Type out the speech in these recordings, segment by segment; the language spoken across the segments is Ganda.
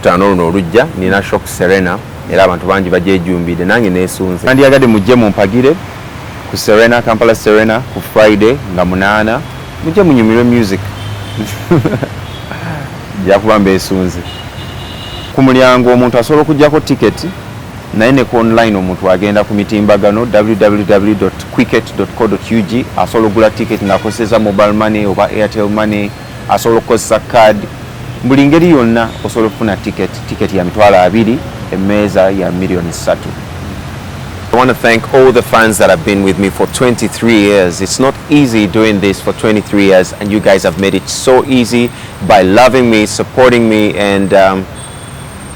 olwokutaano luno olujja nina shock SERENA era abantu bangi bajejumbidde nange nesunze nandiyagadde mujje mumpagire ku SERENA Kampala SERENA ku Friday nga 8 mujje munyumirwe music jakuba mbesunze ku mulyango omuntu asobola okujjako ticket naye ne ku online omuntu agenda ku mitimbagano www.quicket.co.ug asobola okugula ticket ng'akozesa mobile money oba Airtel money asobola okukozesa card buli ngeri yonna osobola okufuna ticket ya $20,000 emmeeza ya $3,000,000. I want to thank all the fans that have been with me for 23 years. It's not easy doing this for 23 years, and you guys have made it so easy by loving me, supporting me, and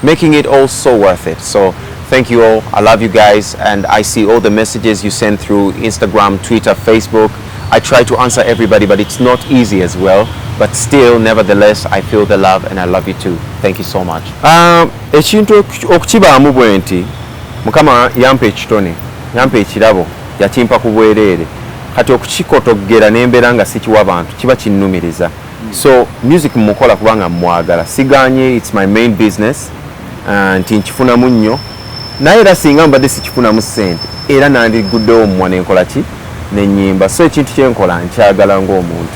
making it all so worth it. So thank you all. I love you guys, and I see all the messages you send through Instagram, Twitter, Facebook. I try to answer everybody, but it's not easy as well. But still, nevertheless, I feel the love, and I love you too. Thank you so much. Ekintu okukibaamu bwe nti Mukama yampa ekitone, yampa ekirabo, yakimpa ku bwereere. Kati okukikotogera n'embeera nga sikiwa abantu kiba kinnumiriza. So music mukola kubanga mwagala. Siganye, it's my main business. Nti nkifunamu nnyo. Naye era singa mbadde sikifunamu ssente era nandiguddewo omumwa n'enkola ki n'ennyimba. So ekintu kyenkola nkyagala ng'omuntu.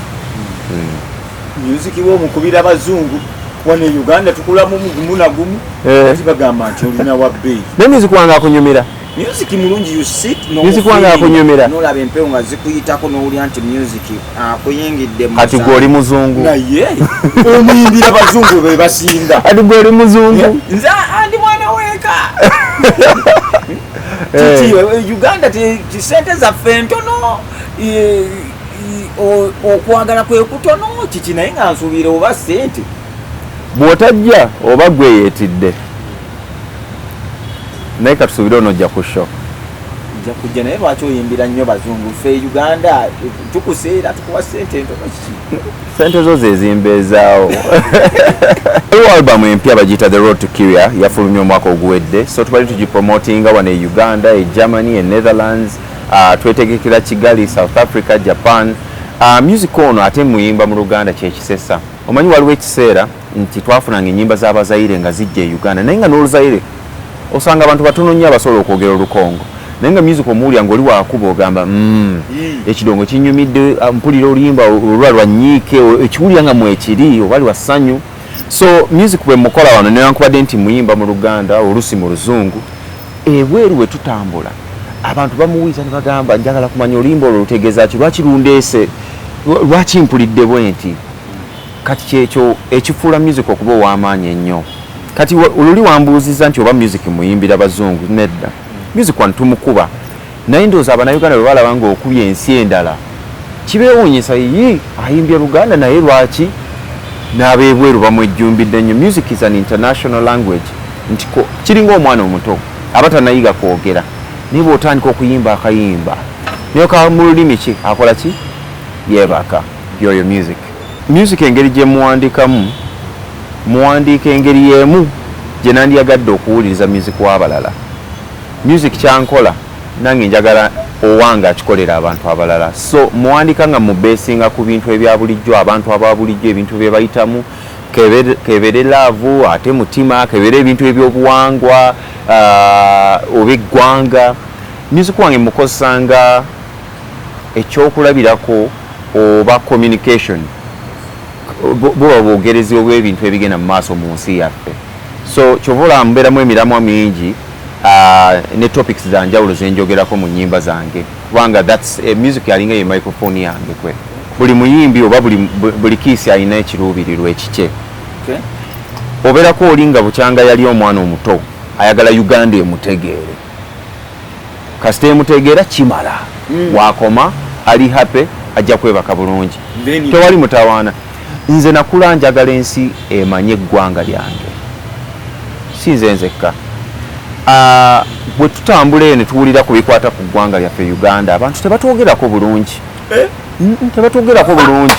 Music wo mukubira abazungu wano Uganda tukulamu mugumu na gumu bagamba nti olina wa bei. Ne music wange akunyumira. Music mulungi you sit no music wange akunyumira. Nolaba empewo nga zikuyitako n'oli anti music akuyingidde mu. Kati goli muzungu. Naye omuyimbira abazungu be basinda. Kati goli muzungu. Nze andi mwana weka. Titi Uganda ti sente zaffe ntono okwagala kwe kutono kiki naye nga nsuubire oba ssente bw'otajja oba gwe yeetidde naye katusuubire onojja ku show nja kujja naye lwaki oyimbira nnyo bazungu ffe Uganda tukuseera tukuwa ssente ntono kiki ssente zo zezimbeezaawo albamu empya bagiyita The Road to Kirya yafulumya omwaka oguwedde so tubali tugipromotinga wano e Uganda e Germany e Netherlands twetegekera Kigali South Africa Japan music ono ate muyimba mu Luganda kyekisesa omanyi waliwo ekiseera nti twafunanga ennyimba z'abazaire nga zijja e Uganda naye nga n'oluzaire osanga abantu batono nnyo abasobola okwogera Olukongo naye nga music omuwulya ng'oli waakuba ogamba ekidongo kinyumidde mpulira oluyimba olwa lwanyiike ekiwulya nga mwekiri oba lwa ssanyu so music bwe mukola wano newankubadde nti muyimba mu Luganda olusi mu Luzungu ebweru we tutambula abantu bamuwiza ne bagamba njagala kumanya oluyimba olwo lutegeeza ki lwaki lundeese lwaki mpulidde bwe nti kati kyekyo ekifuula music okuba ow'amaanyi ennyo kati oluli wambuuziza nti oba music muyimbira bazungu nedda music wano tumukuba naye ndowooza Abannayuganda bwe balaba ng'okubya ensi endala kibeewuunyisa yi ayimbye Luganda naye lwaki n'abeebweru bamwejjumbidde nnyo music is an international language nti kiringa omwana omuto aba tannayiga kwogera naye bw'otandika okuyimba akayimba naye ka mu lulimi ki akola ki yeebaka yoyo music engeri gye muwandikamu muwandiika engeri y'emu gye nandiyagadde okuwuliriza music w'abalala music kyankola nange njagala owange akikolera abantu abalala so muwandika nga mubeesinga ku bintu ebya bulijjo abantu aba bulijjo ebintu bye bayitamu kebere laavu ate mutima kebere ebintu ebyobuwangwa oba eggwanga music wange mukozesanga ekyokulabirako oba communication buba bwogerezi obw'ebintu ebigenda mu maaso mu nsi yaffe so kyobola mbeeramu emiramwa mingi ne topics za njawulo zenjogerako mu nnyimba zange kubanga music yalinga ye microphone yange kwe buli muyimbi oba buli kiisi alina ekiruubirirwa ekikye obeerako olinga bukyanga yali omwana omuto ayagala Uganda emutegeere kasita emutegeera kimala wakoma ali happy ajja kwebaka bulungi tewali mutawaana nze nakula njagala ensi emanye eggwanga lyange si nze nzekka bwe tutambula eno tuwulira ku bikwata ku ggwanga lyaffe Uganda abantu tebatwogerako bulungi tebatwogerako bulungi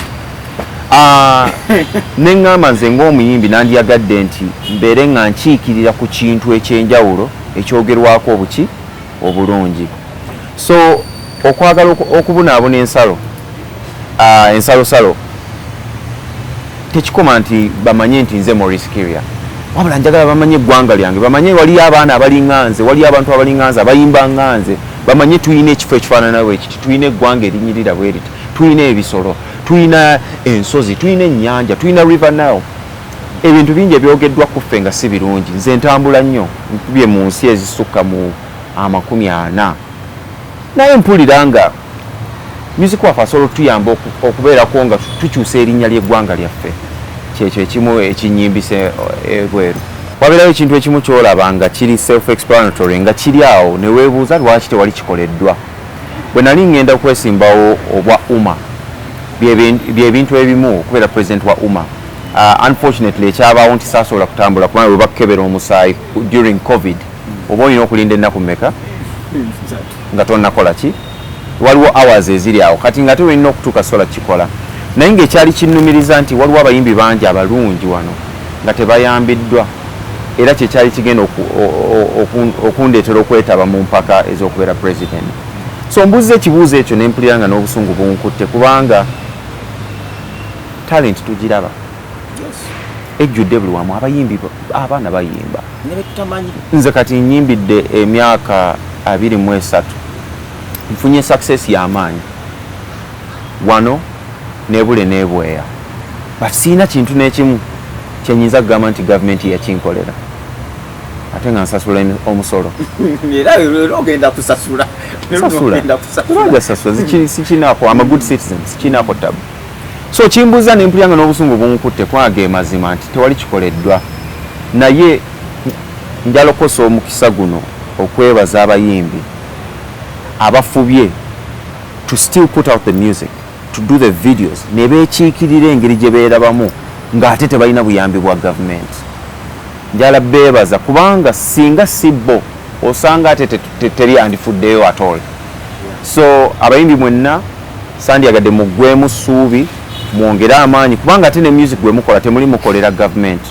neŋŋamba nze ng'omuyimbi nandiyagadde nti mbeere nga nkiikirira ku kintu ekyenjawulo ekyogerwako obuki obulungi so okwagala okubunaabuna ensalosalo tekikoma nti bamanye nti nze Maurice Kirya wabula njagala bamanye eggwanga lyange, bamanye waliyo abaana abalinganze, waliyo abantu abalinganze abayimba nganze, bamanye tuyina ekifo ekifaanana bwe kiti, tuyina eggwanga erinyirira bwe riti, tuyina ebisolo, tuyina ensozi, tuyina ennyanja, tuyina river Nile. Ebintu bingi ebyogeddwa ku ffe nga si birungi. Nze ntambula nnyo nkubye mu nsi ezisukka mu 40, naye mpulira nga music waffe asobola tuyamba okubeerako nga tukyusa erinnya ly'eggwanga lyaffe. Kyekyo ekimu ekinyimbise ebweru. Wabeerawo ekintu ekimu kyolaba nga kiri self explanatory nga kiri awo ne weebuuza lwaki tewali kikoleddwa. Bwe nali ngenda kwesimbawo obwa UMA byebintu ebimu okubeera president wa UMA. Unfortunately ekyabaawo nti saasobola kutambula kubanga bwe bakukebera omusaayi during COVID oba olina okulinda ennaku mmeka nga tonnakola ki, waliwo hours eziri awo kati nga teolina okutuuka sola kikola. Naye ng'ekyali kinnumiriza nti waliwo abayimbi bangi abalungi wano nga tebayambiddwa, era kyekyali kigenda okundeetera okwetaba mu mpaka ez'okubeera president. So mbuuza ekibuuzo ekyo ne mpulira nga n'obusungu bunkutte kubanga talent tugiraba. Ejjudde buli wamu, abayimbi abaana bayimba. Nze kati nyimbidde emyaka 23, nfunye success y'amaanyi wano nebule nebweya, but siina kintu n'ekimu kyenyinza kugamba nti gavumenti yakinkolera ate nga nsasula omusolo. Era ogenda kusasula. Sikinako, I'm a good citizen, sikinako tabu. So kimbuuza ne mpulira nga n'obusungu bunkutte kwage mazima nti tewali kikoleddwa. Naye njalokosa omukisa guno okwebaza abayimbi abafubye to still put out the music, to do the videos, ne beekiikirira engeri gye beerabamu ng'ate tebalina buyambi bwa gavumenti. Njala beebaza kubanga singa sibbo osanga ate teri andifuddeyo at all. So abayimbi mwenna sandyagadde muggwemu ssuubi, mwongere amaanyi kubanga ate ne music gwe mukola temuli mukolera gavumenti,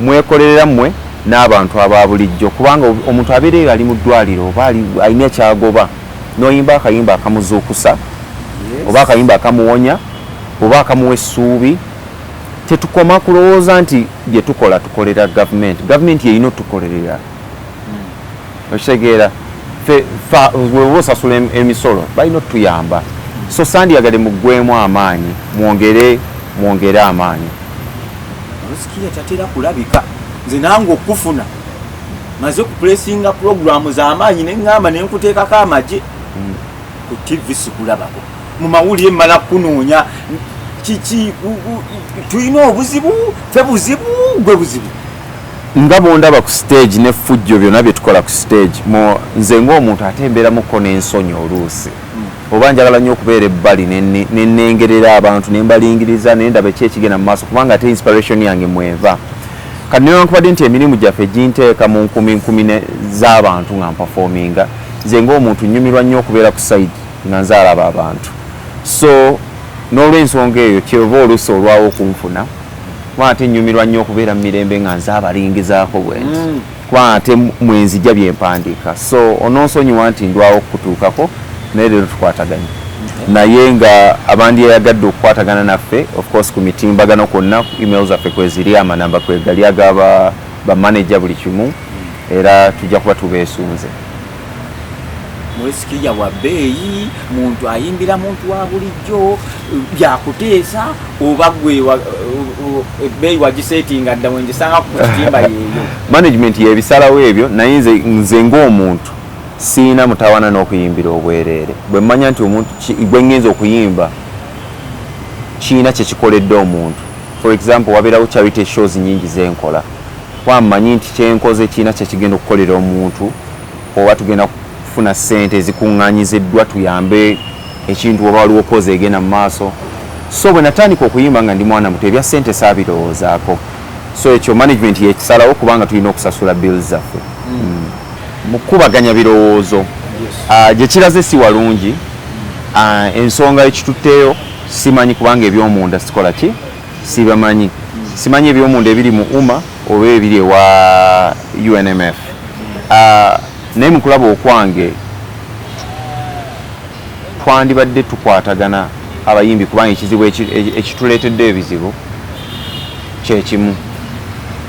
mwekolerera mmwe n'abantu aba bulijjo kubanga omuntu abeereyo ali mu ddwaliro oba alina ekyagoba n'oyimba akayimba akamuzuukusa oba akayimba akamuwonya oba akamuwa essuubi. Tetukoma kulowooza nti bye tukola tukolera gavumenti. Gavumenti yeyina otukolerera. Okitegeera weoba osasula emisolo balina otuyamba. So sandyagadde muggwemu amaanyi, mwongere amaanyi. Maurice Kirya tatera kulabika. Nze nange okufuna maze okupulesinga programu z'amaanyi ne ngamba ne nkuteekako amagye ku TV sikulabako. Mu mawulire mmala kunoonya kiki tulina obuzibu, fe buzibu, gwe buzibu. Nga bondaba ku stage ne fujjo byonna bye tukola ku stage, nze ng'omuntu atemberamuko n'ensonyi oluusi. Oba njagala nnyo okubeera ebbali ne nnengerera abantu ne mbalingiriza ne ndaba ekyekigenda mu maaso kubanga ate inspiration yange mweva. Kati newankubadde nti emirimu gyaffe ginteeka mu nkumi z'abantu nga mpafominga, nze ng'omuntu nnyumirwa nnyo okubeera ku side nga nze alaba abantu. So n'olw'ensonga eyo kyova oluusi olwawo okunfuna kuba ate nnyumirwa nnyo okubeera mu mirembe nga nze abalingizaako bwe nti kuba ate mwenzijja bye mpandiika. So ononsonyiwa nti ndwawo okutuukako naye leero tukwataganye. Naye nga abandyeyagadde okukwatagana naffe of course ku mitimbagano kwonna email zaffe kweziri, amanamba kwegali agaba bamanager buli kimu, era tujja kuba tubeesunze. Maurice Kirya wa bbeeyi, muntu ayimbira muntu wa bulijjo, byakuteesa oba gwe ebbeeyi wagisetinga dda wengisanga ku kitimba yeeyo. Management yebisalawo ebyo, naye nze ng'omuntu siina mutawana n'okuyimbira obwereere. Bwe mmanya nti omuntu bwe ngenza okuyimba kiina kye kikoledde omuntu. For example, wabeerawo charity shows nyingi zenkola, kuba mmanyi nti kyenkoze kiina kye kigenda okukolera omuntu oba tugenda kufuna ssente ezikuŋŋaanyiziddwa tuyambe ekintu oba waliwo koza egenda mu maaso. So bwe natandika okuyimba nga ndi mwana muto ebya ssente saabirowoozaako. So ekyo management yekisalawo kubanga tulina okusasula bills zaffe. Mukubaganya birowoozo gye kiraze si walungi. Ensonga ekitutteyo simanyi kubanga ebyomunda sikola ki sibamanyi. Simanyi ebyomunda ebiri mu UMA oba ebiri ewa UNMF. Naye mu kulaba okwange twandibadde tukwatagana abayimbi kubanga ekizibu ekituleetedde ebizibu kye kimu.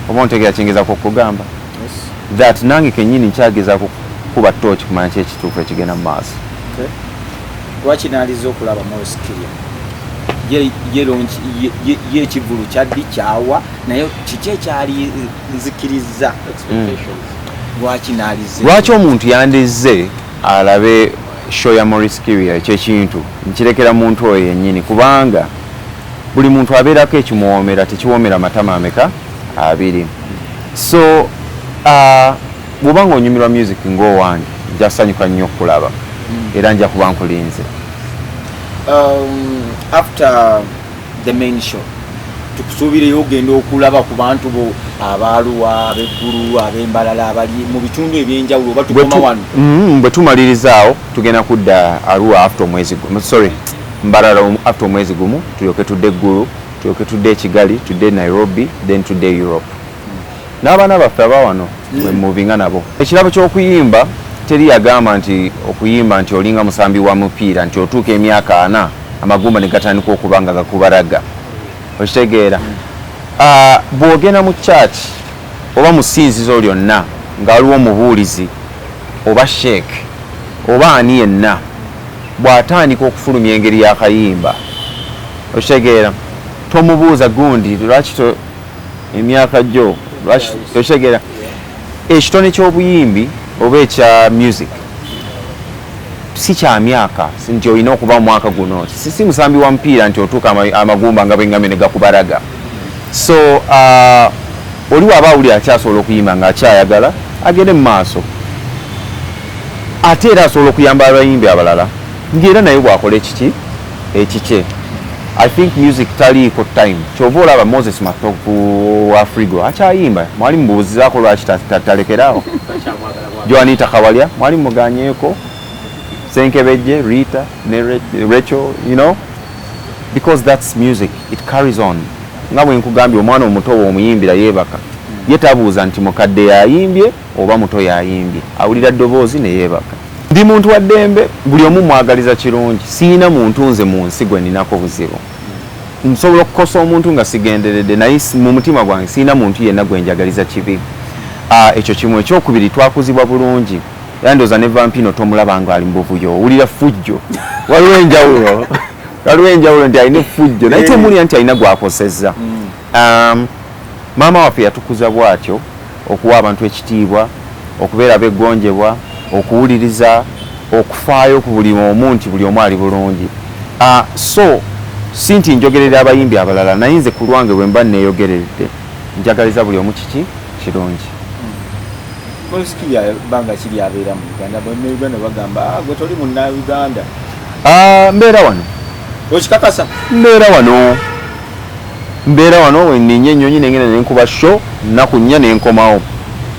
oba ontegera kyengeza kugamba that nange kenyini nkyageza kuba torch kumanya ki ekituufu ekigenda mu maaso. Lwaki naaliza okulaba Maurice Kirya ye ekivulu kyaddi kyawa naye kiki ekyali nzikiriza lwaki omuntu yandize alabe show ya Maurice Kirya ekyekintu nkirekera muntu oyo yennyini kubanga buli muntu abeerako ekimuwoomera tekiwoomera matama ameka abiri. So bw'oba ng'onyumirwa music ng'owange nja kusanyuka nnyo okulaba era nja kuba nkulinze. After the main show tukusuubireyo ogenda okulaba ku bantu bo abaaluwa ab'eggulu ab'embalala abali mu bitundu ebyenjawulo oba tukoma wano? Bwe tumalirizaawo tugenda kudda Arua after omwezi gumu, sorry Mbalala after omwezi gumu, tulyoke tudde eggulu, tulyoke tudde e Kigali, tudde Nairobi, then tudde Europe. N'abaana baffe abawano we muvinga nabo. Ekirabo ky'okuyimba teri yagamba nti okuyimba nti olinga musambi wa mupiira nti otuuka emyaka 4 amagumba ne gatandika okuba nga gakubalaga. Okitegeera? Bw'ogenda mu church oba mu ssinzizo lyonna nga waliwo omubuulizi oba sheek oba ani yenna bw'atandika okufulumya engeri y'akayimba, okitegeera, tomubuuza gundi lwaki emyaka gyo lwaki, okitegeera, ekitone ky'obuyimbi oba ekya music si kya myaka nti olina okuba mu mwaka guno, si musambi wa mupiira nti otuuka amagumba nga bwengame ne gakubalaga. So oli waba awuli akyasobola okuyimba ng'akyayagala agende mu maaso, ate era asobola okuyamba abayimbi abalala ng'era naye bw'akola ekikye. I think music taliiko time. Kyova olaba Moses Matovu wa Frigo akyayimba, mwali mubuuzizaako lwaki talekerawo. Joanita Kawalya mwali muganyeeko, Senkebejje, Rita, Rachel, you know, because that's music, it carries on. Nga bwe nkugambye omwana omuto omuyimbira yeebaka, ye tabuuza nti mukadde yayimbye oba muto yayimbye, awulira ddoboozi ne yeebaka. Ndi muntu wa ddembe, buli omu mwagaliza kirungi, siina muntu nze mu nsi gwe ninako buzibu. Nsobola okukosa omuntu nga sigenderedde naye mu mutima gwange siina muntu yenna gwe njagaliza kibi. Ekyo kimu. Ekyokubiri, twakuzibwa bulungi. Yandoza ne Vampino tomulaba nga ali mu buvuyo, owulira fujjo. Waliwo enjawulo nti alina fujjo naye tomulya nti alina gwakosezza. Maama waffe yatukuza bw'atyo, okuwa abantu ekitiibwa, okubeera beggonjebwa, okuwuliriza, okufaayo ku buli omu nti buli omu ali bulungi. So si nti njogerera abayimbi abalala naye nze ku lwange bwe mba neeyogeredde njagaliza buli omu kiki kirungi. Maurice Kirya banga kiri abeera mu Uganda, bonna Uganda bagamba gwe toli munna Uganda. Mbeera wano. Okikakasa? Mbeera wano we ninye ennyonyi nengenda nenkuba show nnaku nnya nenkomawo.